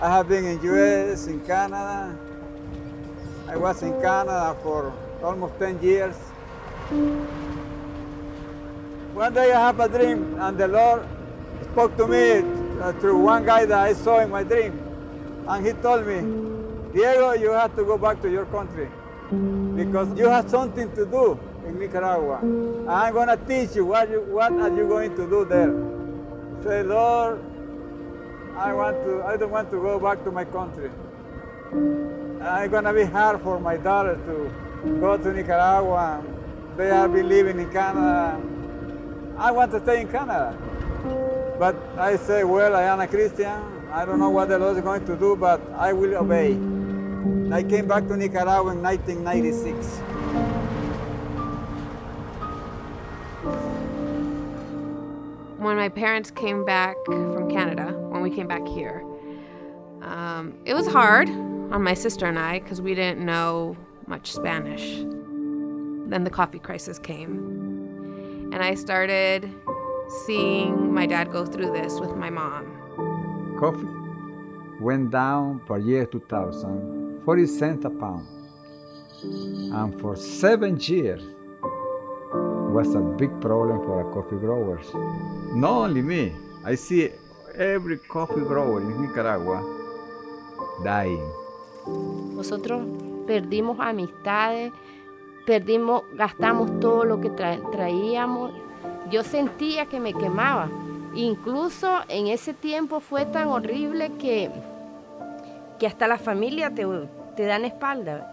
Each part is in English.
I have been in US, in Canada. I was in Canada for almost 10 years. One day I have a dream, and the Lord spoke to me through one guy that I saw in my dream. And he told me, Diego, you have to go back to your country because you have something to do in Nicaragua. I'm going to teach you what are you going to do there. Say, Lord, I don't want to go back to my country. It's going to be hard for my daughter to go to Nicaragua. They have been living in Canada. I want to stay in Canada. But I say, well, I am a Christian. I don't know what the Lord is going to do, but I will obey. I came back to Nicaragua in 1996. When my parents came back from Canada, when we came back here, it was hard on my sister and I because we didn't know much Spanish. Then the coffee crisis came, and I started seeing my dad go through this with my mom. Coffee went down per year 2000, 40 cents a pound. And for 7 years, it was a big problem for our coffee growers. Not only me, I see every coffee grower in Nicaragua dying. Nosotros perdimos amistades, gastamos todo lo que traíamos. Yo sentía que me quemaba. Incluso en ese tiempo fue tan horrible que hasta la familia te dan espalda.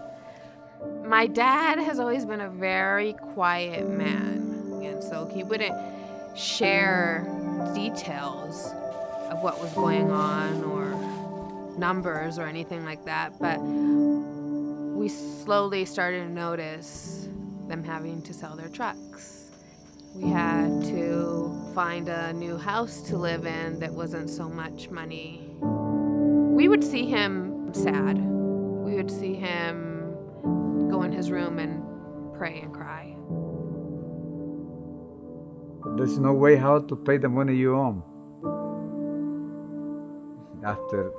My dad has always been a very quiet man, and so he wouldn't share details of what was going on or numbers or anything like that, but we slowly started to notice them having to sell their trucks. We had to find a new house to live in that wasn't so much money. We would see him sad. We would see him go in his room and pray and cry. There's no way how to pay the money you owe. After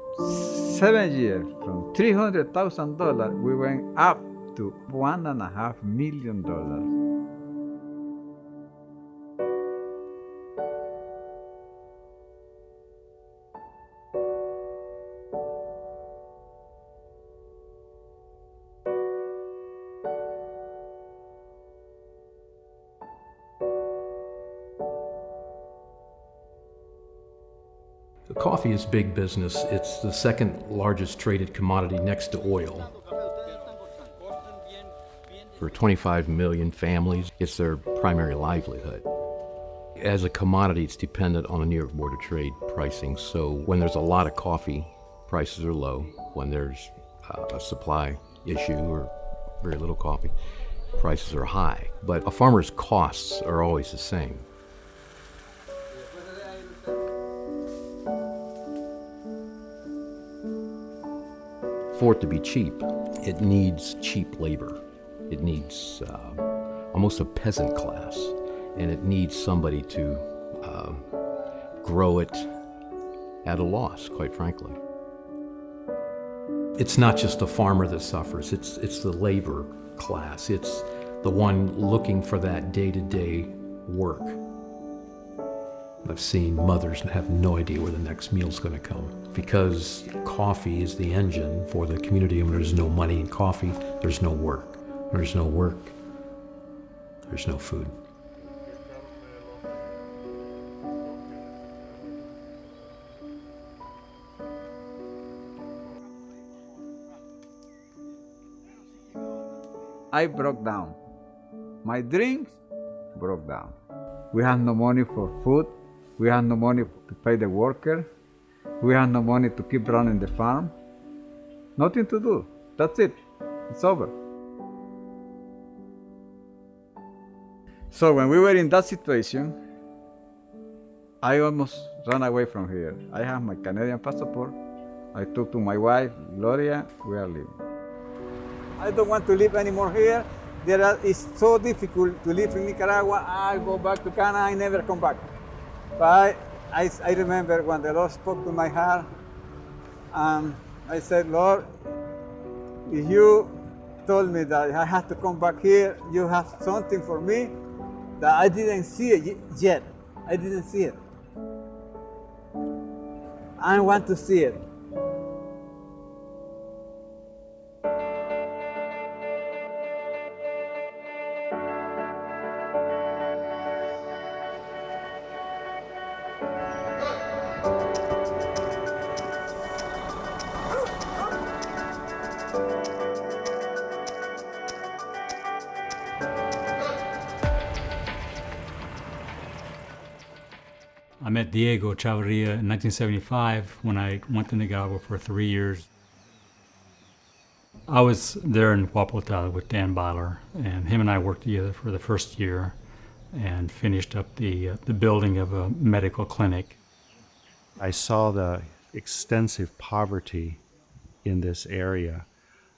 7 years, from $300,000, we went up to $1.5 million. Coffee is big business. It's the second largest traded commodity next to oil. For 25 million families, it's their primary livelihood. As a commodity, it's dependent on the New York Board of Trade pricing. So when there's a lot of coffee, prices are low. When there's a supply issue or very little coffee, prices are high. But a farmer's costs are always the same. For it to be cheap, it needs cheap labor. It needs almost a peasant class, and it needs somebody to grow it at a loss, quite frankly. It's not just the farmer that suffers, it's the labor class. It's the one looking for that day-to-day work. I've seen mothers have no idea where the next meal's going to come because coffee is the engine for the community. When there's no money in coffee, there's no work. When there's no work, there's no food. I broke down. My dreams broke down. We had no money for food. We had no money to pay the worker. We had no money to keep running the farm. Nothing to do. That's it. It's over. So when we were in that situation, I almost ran away from here. I have my Canadian passport. I talked to my wife, Gloria, we are leaving. I don't want to live anymore here. It's so difficult to live in Nicaragua. I go back to Canada, I never come back. But I remember when the Lord spoke to my heart, I said, Lord, if you told me that I have to come back here, you have something for me that I didn't see it yet. I didn't see it. I want to see it. I met Diego Chavarria in 1975 when I went to Nicaragua for 3 years. I was there in Huapotal with Dan Byler, and him and I worked together for the first year and finished up the building of a medical clinic. I saw the extensive poverty in this area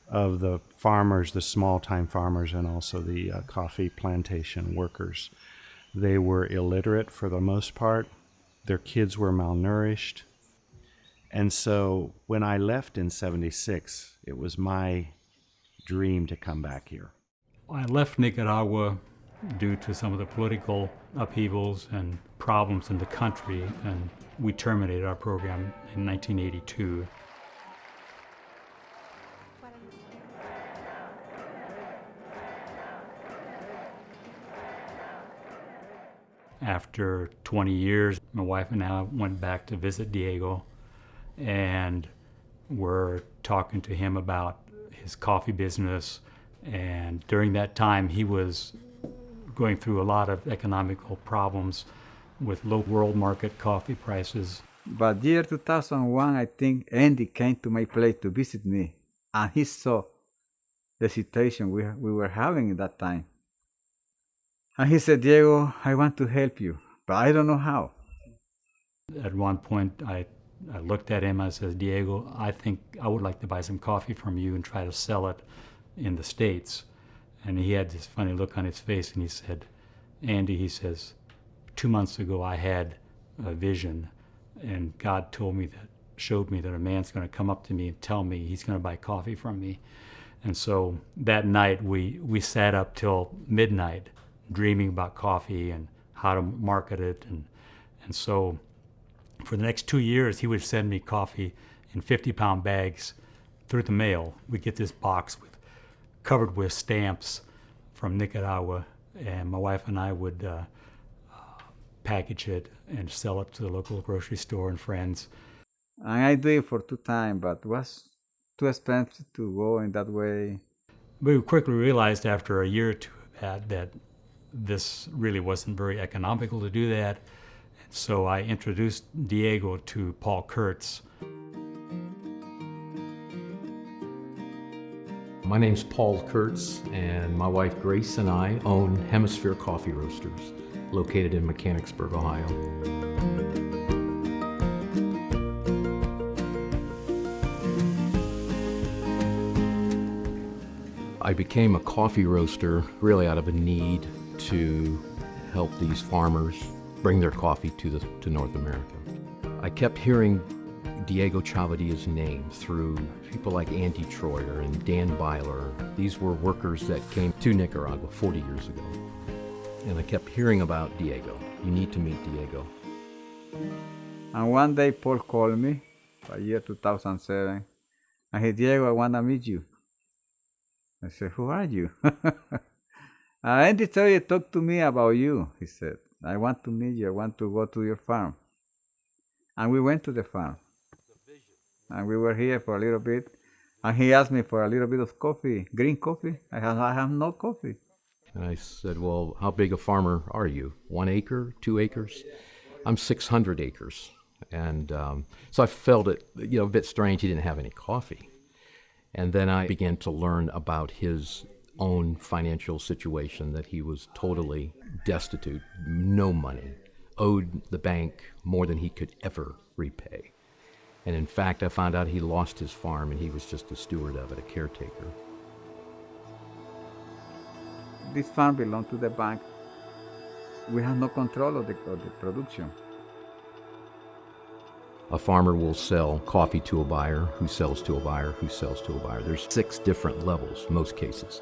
of the farmers, the small-time farmers, and also the coffee plantation workers. They were illiterate for the most part. Their kids were malnourished. And so when I left in 76, it was my dream to come back here. I left Nicaragua due to some of the political upheavals and problems in the country, and we terminated our program in 1982. After 20 years, my wife and I went back to visit Diego, and we're talking to him about his coffee business. And during that time, he was going through a lot of economical problems with low world market coffee prices. But year 2001, I think Andy came to my place to visit me, and he saw the situation we were having at that time. And he said, Diego, I want to help you, but I don't know how. At one point, I looked at him, I said, Diego, I think I would like to buy some coffee from you and try to sell it in the States. And he had this funny look on his face, and he said, Andy, he says, 2 months ago I had a vision, and God showed me that a man's going to come up to me and tell me he's going to buy coffee from me. And so that night we sat up till midnight dreaming about coffee and how to market it. And so for the next 2 years, he would send me coffee in 50-pound bags through the mail. We'd get this box covered with stamps from Nicaragua, and my wife and I would package it and sell it to the local grocery store and friends. And I did it for 2 times, but it was too expensive to go in that way. We quickly realized after a year or two of that this really wasn't very economical to do that. And so I introduced Diego to Paul Kurtz. My name's Paul Kurtz, and my wife Grace and I own Hemisphere Coffee Roasters, located in Mechanicsburg, Ohio. I became a coffee roaster really out of a need to help these farmers bring their coffee to North America. I kept hearing Diego Chavarria's name through people like Andy Troyer and Dan Byler. These were workers that came to Nicaragua 40 years ago. And I kept hearing about Diego. You need to meet Diego. And one day Paul called me, by year 2007, and he said, Diego, I want to meet you. I said, who are you? Andy Troyer talked to me about you, he said. I want to meet you. I want to go to your farm. And we went to the farm. And we were here for a little bit. And he asked me for a little bit of coffee, green coffee. I have no coffee. And I said, well, how big a farmer are you? 1 acre, 2 acres? I'm 600 acres. And so I felt it, a bit strange he didn't have any coffee. And then I began to learn about his own financial situation, that he was totally destitute, no money, owed the bank more than he could ever repay. And in fact, I found out he lost his farm and he was just a steward of it, a caretaker. This farm belonged to the bank. We have no control of the production. A farmer will sell coffee to a buyer, who sells to a buyer, who sells to a buyer. There's 6 different levels, most cases.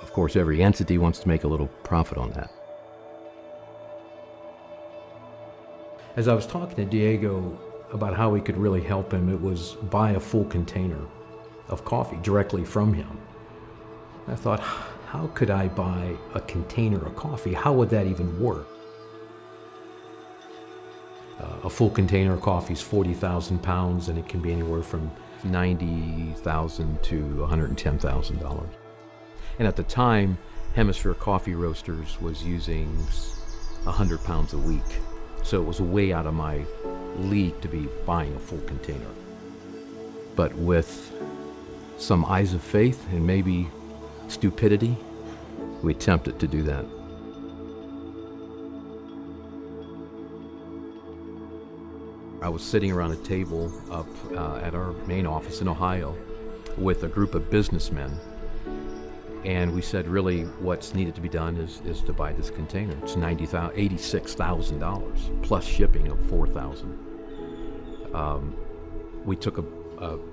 Of course, every entity wants to make a little profit on that. As I was talking to Diego about how we could really help him, it was buy a full container of coffee directly from him. I thought, how could I buy a container of coffee? How would that even work? A full container of coffee is 40,000 pounds, and it can be anywhere from $90,000 to $110,000. And at the time, Hemisphere Coffee Roasters was using 100 pounds a week. So it was way out of my league to be buying a full container. But with some eyes of faith and maybe stupidity, we attempted to do that. I was sitting around a table up at our main office in Ohio with a group of businessmen, and we said really what's needed to be done is to buy this container. It's $86,000 plus shipping of $4,000. We took a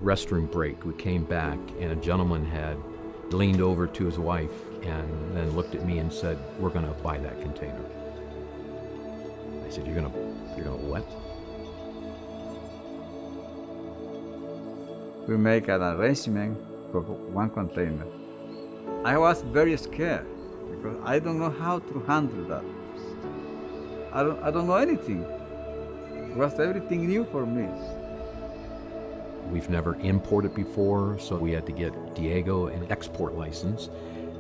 restroom break. We came back, and a gentleman had leaned over to his wife and then looked at me and said, "We're going to buy that container." I said, You're gonna what?" We make an arrangement for one container. I was very scared because I don't know how to handle that. I don't know anything. It was everything new for me. We've never imported before, so we had to get Diego an export license.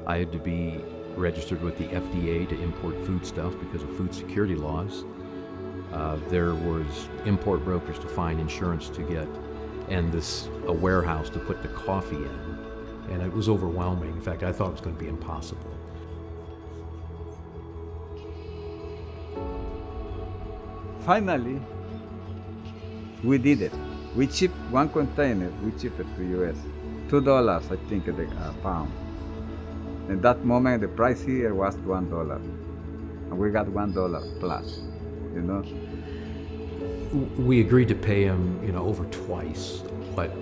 I had to be registered with the FDA to import food stuff because of food security laws. There was import brokers to find, insurance to get, and a warehouse to put the coffee in. And it was overwhelming. In fact, I thought it was going to be impossible. Finally, we did it. We shipped one container, we shipped it to US. $2, I think, a pound. In that moment, the price here was $1. And we got $1 plus, you know. We agreed to pay him, over twice what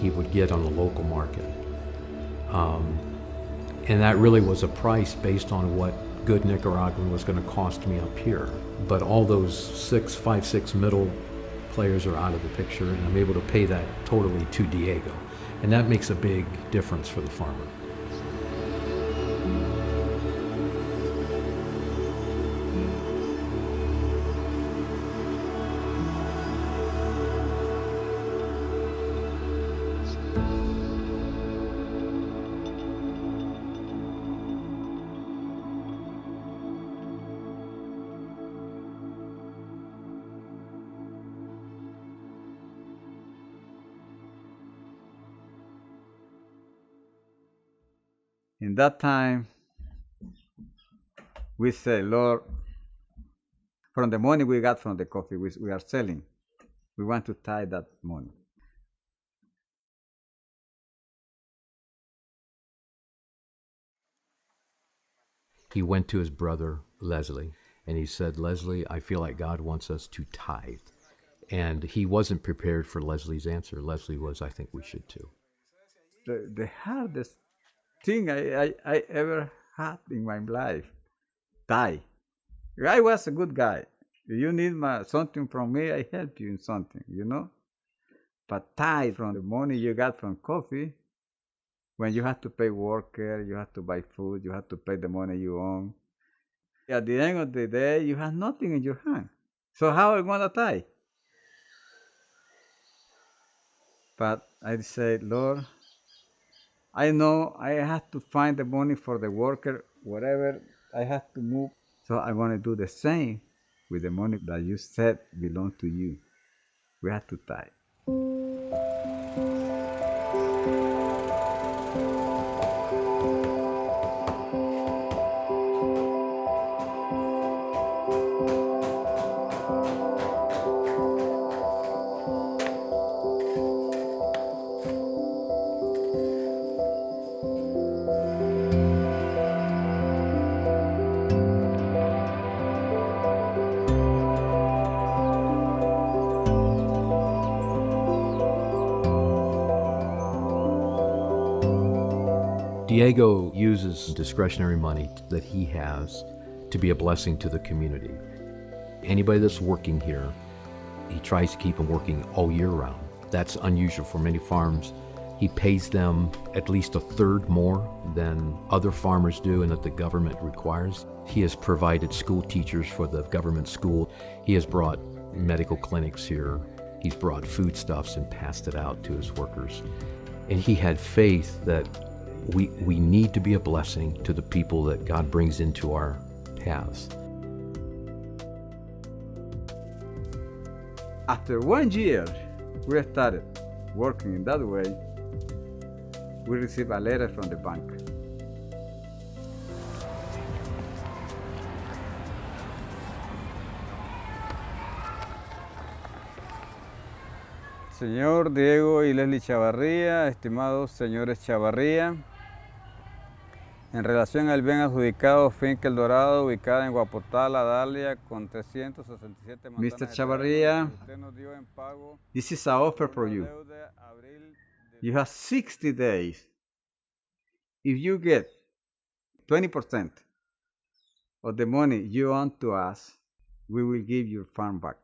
he would get on the local market. And that really was a price based on what good Nicaraguan was going to cost me up here. But all those 6 middle players are out of the picture, and I'm able to pay that totally to Diego. And that makes a big difference for the farmer. In that time, we say, Lord, from the money we got from the coffee we are selling, we want to tithe that money. He went to his brother, Leslie, and he said, "Leslie, I feel like God wants us to tithe." And he wasn't prepared for Leslie's answer. Leslie was, "I think we should too." The hardest thing I ever had in my life, tithe. I was a good guy. If you need something from me, I help you in something, you know. But tithe from the money you got from coffee, when you have to pay worker, you have to buy food, you have to pay the money you own. At the end of the day, you have nothing in your hand. So how are you going to tithe? But I said, Lord, I know I have to find the money for the worker, whatever I have to move. So I want to do the same with the money that you said belong to you. We have to tithe. Diego uses discretionary money that he has to be a blessing to the community. Anybody that's working here, he tries to keep them working all year round. That's unusual for many farms. He pays them at least a third more than other farmers do and that the government requires. He has provided school teachers for the government school. He has brought medical clinics here. He's brought foodstuffs and passed it out to his workers. And he had faith that we need to be a blessing to the people that God brings into our paths. After 1 year, we started working in that way. We received a letter from the bank. Señor Diego y Leslie Chavarria, estimados señores Chavarria, en relación al bien adjudicado Finca El Dorado, ubicada en Guapotá, La Dalia, con 367 manzanas. Mr. Chavarria, this is an offer for you. You have 60 days. If you get 20% of the money you owe to us, we will give your farm back.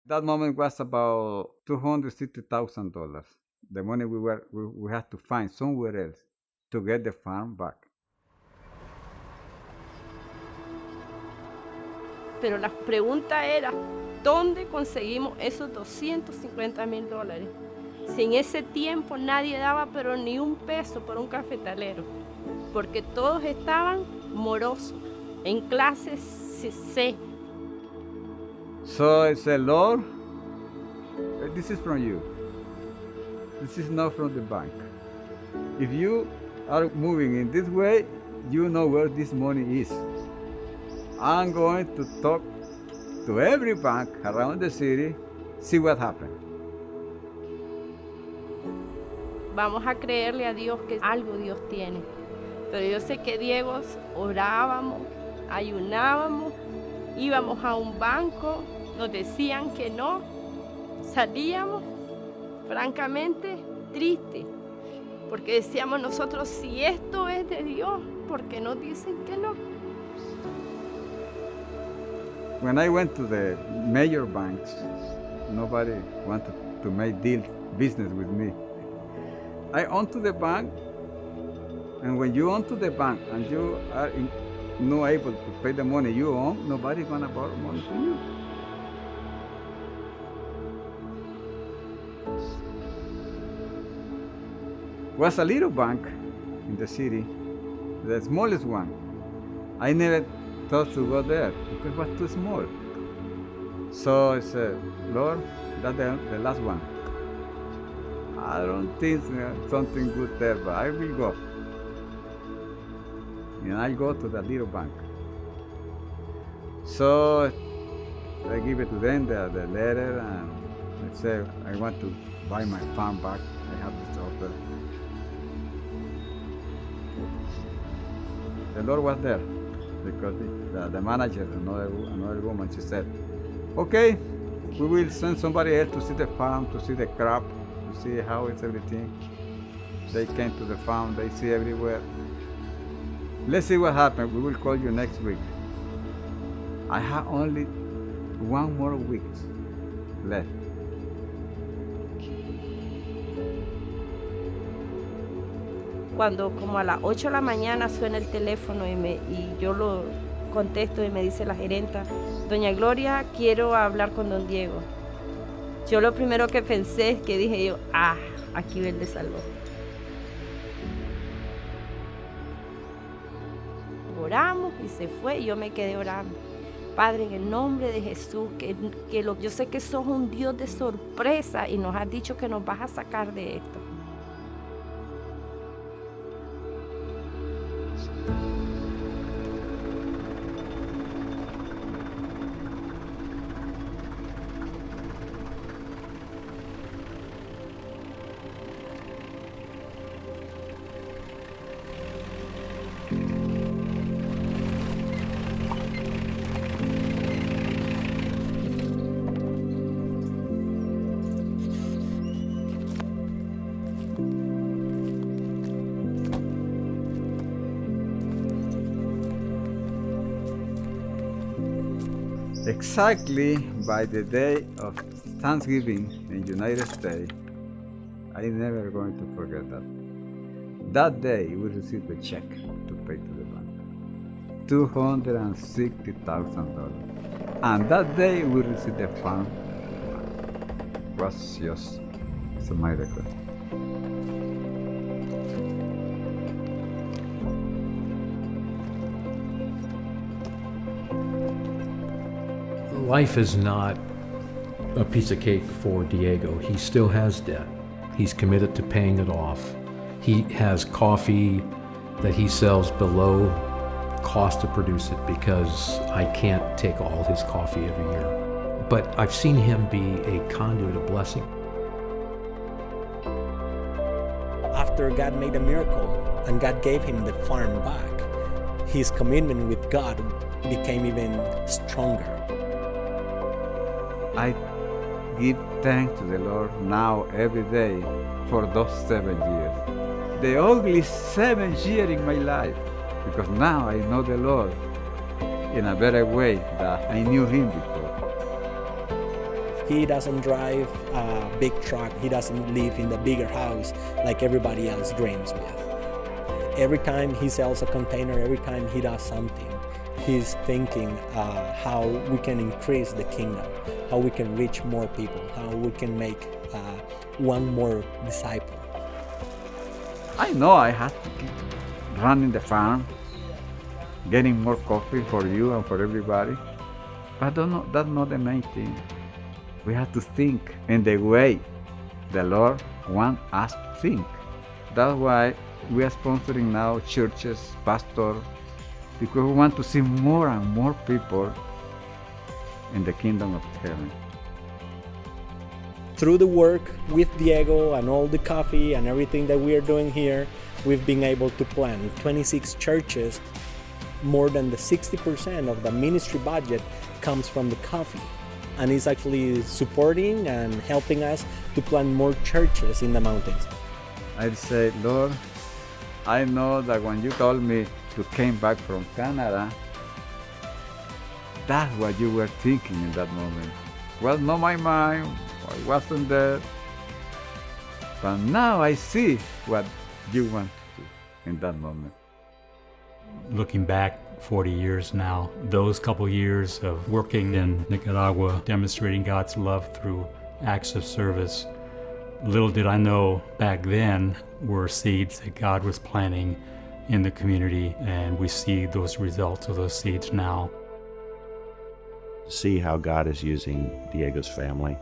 That moment was about $260,000. The money we had to find somewhere else to get the farm back. Pero la pregunta era, ¿dónde conseguimos esos $250,000? Si en ese tiempo nadie daba pero ni un peso por un cafetalero, porque todos estaban morosos, en clase C. So I said, Lord, this is from you. This is not from the bank. If you are moving in this way, you know where this money is. I'm going to talk to every bank around the city, see what happens. Vamos a creerle a Dios que algo Dios tiene. Pero yo sé que Diego orábamos, ayunábamos, íbamos a un banco, nos decían que no, salíamos francamente tristes, porque decíamos nosotros, si esto es de Dios, ¿por qué nos dicen que no? When I went to the major banks, nobody wanted to make business with me. I own to the bank, and when you own to the bank and you are not able to pay the money you own, nobody's gonna borrow money from you. Was a little bank in the city, the smallest one. I never thought to go there because it was too small. So I said, Lord, that's the last one. I don't think something good there, but I will go. And I go to the little bank. So I give it to them, the letter, and I say, I want to buy my farm back. I have this offer. The Lord was there because the manager, another woman, she said, okay, we will send somebody else to see the farm, to see the crop, to see how it's everything. They came to the farm, they see everywhere. Let's see what happens. We will call you next week. I have only 1 more week left. Cuando como a las 8 de la mañana suena el teléfono y yo lo contesto y me dice la gerenta, Doña Gloria, quiero hablar con Don Diego. Yo lo primero que pensé es que dije yo, aquí él le salvó. Oramos y se fue y yo me quedé orando. Padre, en el nombre de Jesús, yo sé que sos un Dios de sorpresa y nos has dicho que nos vas a sacar de esto. Exactly by the day of Thanksgiving in the United States, I'm never going to forget that. That day, we received a check to pay to the bank, $260,000. And that day, we received a farm. It was just a miracle. Life is not a piece of cake for Diego. He still has debt. He's committed to paying it off. He has coffee that he sells below cost to produce it because I can't take all his coffee every year. But I've seen him be a conduit of blessing. After God made a miracle and God gave him the farm back, his commitment with God became even stronger. I give thanks to the Lord now every day for those 7 years. The only 7 years in my life, because now I know the Lord in a better way than I knew him before. He doesn't drive a big truck. He doesn't live in the bigger house like everybody else dreams with. Every time he sells a container, every time he does something, he's thinking how we can increase the kingdom, how we can reach more people, how we can make one more disciple. I know I have to keep running the farm, getting more coffee for you and for everybody, but that's not the main thing. We have to think in the way the Lord wants us to think. That's why we are sponsoring now churches, pastors, because we want to see more and more people in the kingdom of heaven. Through the work with Diego and all the coffee and everything that we are doing here, we've been able to plant 26 churches. More than the 60% of the ministry budget comes from the coffee. And it's actually supporting and helping us to plant more churches in the mountains. I'd say, Lord, I know that when you told me to came back from Canada, that's what you were thinking in that moment. Well, not my mind, I wasn't there. But now I see what you want to do in that moment. Looking back 40 years now, those couple years of working in Nicaragua, demonstrating God's love through acts of service, little did I know back then were seeds that God was planting in the community, and we see those results of those seeds now. To see how God is using Diego's family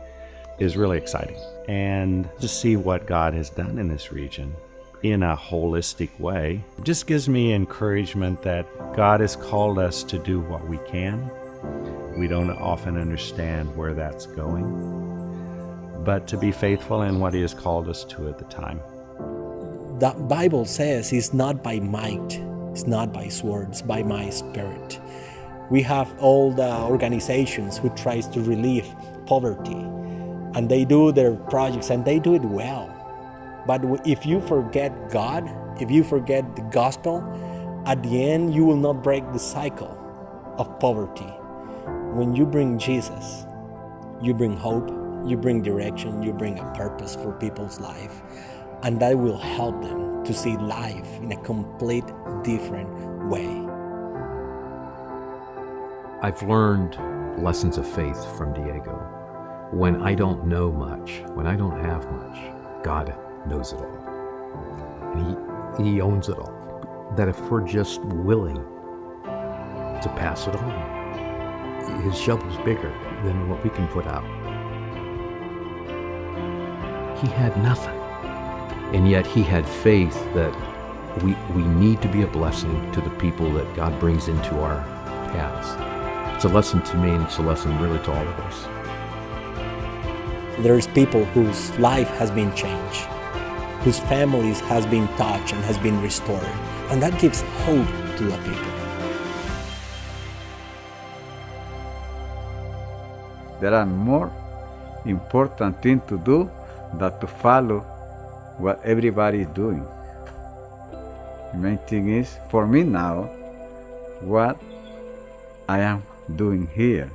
is really exciting. And to see what God has done in this region in a holistic way just gives me encouragement that God has called us to do what we can. We don't often understand where that's going, but to be faithful in what He has called us to at the time. The Bible says it's not by might, it's not by swords, by my spirit. We have all the organizations who tries to relieve poverty, and they do their projects and they do it well. But if you forget God, if you forget the gospel, at the end you will not break the cycle of poverty. When you bring Jesus, you bring hope, you bring direction, you bring a purpose for people's life, and that will help them to see life in a complete different way. I've learned lessons of faith from Diego. When I don't know much, when I don't have much, God knows it all. And He owns it all. That if we're just willing to pass it on, His shovel's bigger than what we can put out. He had nothing, and yet he had faith that we need to be a blessing to the people that God brings into our paths. It's a lesson to me, and it's a lesson really to all of us. There's people whose life has been changed, whose families has been touched and has been restored, and that gives hope to the people. There are more important things to do than to follow what everybody is doing. The main thing is, for me now, what I am doing here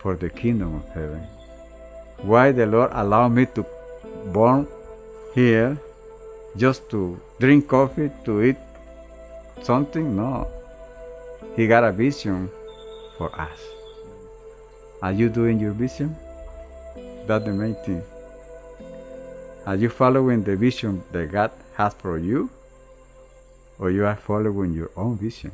for the kingdom of heaven. Why the Lord allowed me to born here just to drink coffee, to eat something? No. He got a vision for us. Are you doing your vision? That's the main thing. Are you following the vision that God has for you? Or you are following your own vision?